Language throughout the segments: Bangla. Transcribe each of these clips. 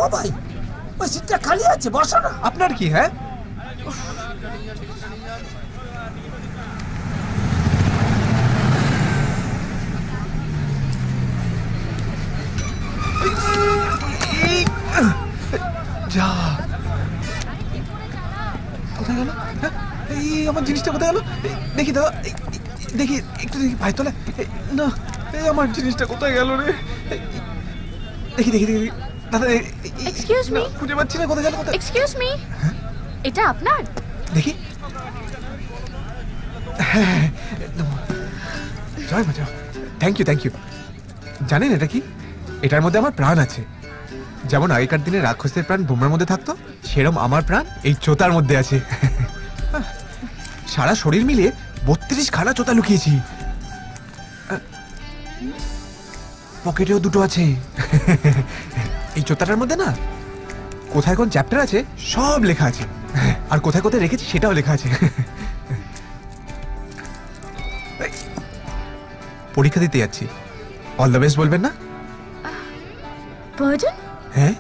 ও ভাই, ওই সিটটা খালি আছে, বসো না। আপনার কি? হ্যাঁ, যা, কোথায় গেল? এই আমার জিনিসটা কোথায় গেল? দেখি দাদা, দেখি একটু, দেখি ভাই তোলা না, এই আমার জিনিসটা কোথায় গেল রে? দেখি দেখি দেখি দাদা, এক্সকিউজ মি, খুঁজে পাচ্ছি না, কোথায় গেল? কোথায়? এক্সকিউজ মি, এটা আপনার? দেখি, হ্যাঁ, জয় মা, জয়, থ্যাংক ইউ, থ্যাংক ইউ। জানেন এটা কি? এটার মধ্যে আমার প্রাণ আছে। যেমন আগেকার দিনে রাক্ষসের প্রাণ বোমার মধ্যে থাকতো, সেরকম আমার প্রাণ এই চোতার মধ্যে আছে। সারা শরীর মিলিয়ে 32 খানা চোতা লুকিয়েছি। পকেটেও দুটো আছে। এই চোতাটার মধ্যে না কোথায় কোন চ্যাপ্টার আছে সব লেখা আছে, আর কোথায় কোথায় রেখেছি সেটাও লেখা আছে। পরীক্ষা দিতে যাচ্ছি, অল দ্য বেস্ট বলবেন না? পার্ডন? হ্যাঁ,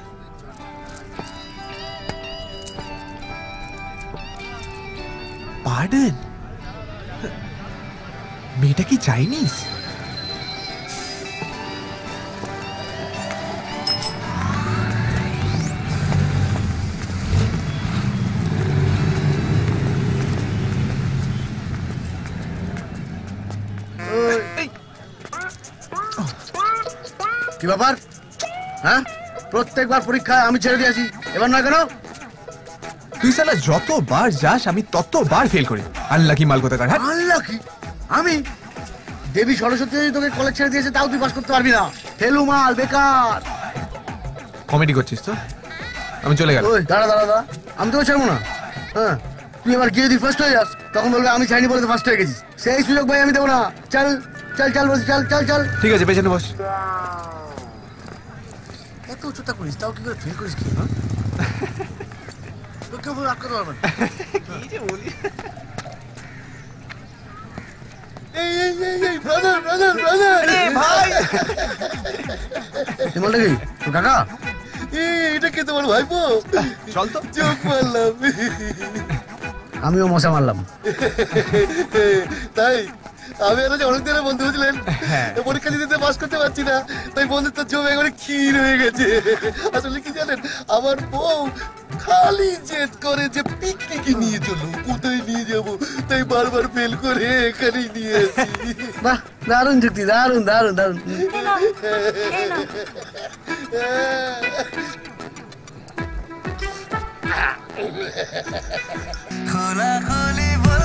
পার্ডন? মেয়েটা কি চাইনিজ? কি ব্যাপার? হ্যাঁ, প্রত্যেকবার পরীক্ষায় আমি ছেড়ে দিয়েছি, এবার না কেন? তুই শালা যতবার যাস আমি ততবার ফেল করি। আনলাকি মাল কোথাকার। হ্যাঁ, আনলাকি? আমি? দেবী সরস্বতী যদি তোকে কলেজ ছেড়ে দিয়েছে তাও তুই পাস করতে পারবি না। ফেলু মাল, বেকার। কমেডি করছিস তো? আমি চলে গেলাম। ওই দাঁড়া দাঁড়া দাঁড়া, আমি তোকে ছাড়বো না। হ্যাঁ, তুই এবার গিয়ে যদি ফার্স্ট হয়ে যাস তখন বলবে আমি চাইনি বলে তো ফার্স্ট হয়ে গেছিস। সেই সুযোগ ভাই আমি দেবো না। চল চল চল বলছি, চল চল চল। ঠিক আছে, পেছনে বস। এত উচ্চতা করিস তাও কি করে ফেল করিস? কি তোর কেউ রাগ করতে পারবে না। কি যে বলি। এই এই এই এই ব্রাদার ব্রাদার ব্রাদার, আরে ভাই, তুই বলতে কি তোর কাকা? এটা কে তোমার ভাইপো? চল তো। চোখ মারলাম। আমিও মশা মারলাম। তাই আমি আর অনেক দিনের বন্ধু বুঝলেন, পরীক্ষা দিতে পাস করতে পারছি না, তাই বন্ধুত্ব জমে একবারে ক্ষীর হয়ে গেছে। আসলে কি জানেন, আমার বউ খালি জেদ করে যে পিকনিকে নিয়ে চলো, কোথায় নিয়ে যাবো, তাই বারবার ফেল করে এখানেই নিয়ে আসি। বাহ, দারুণ যুক্তি, দারুণ দারুণ দারুণ। খোলা খোলি বল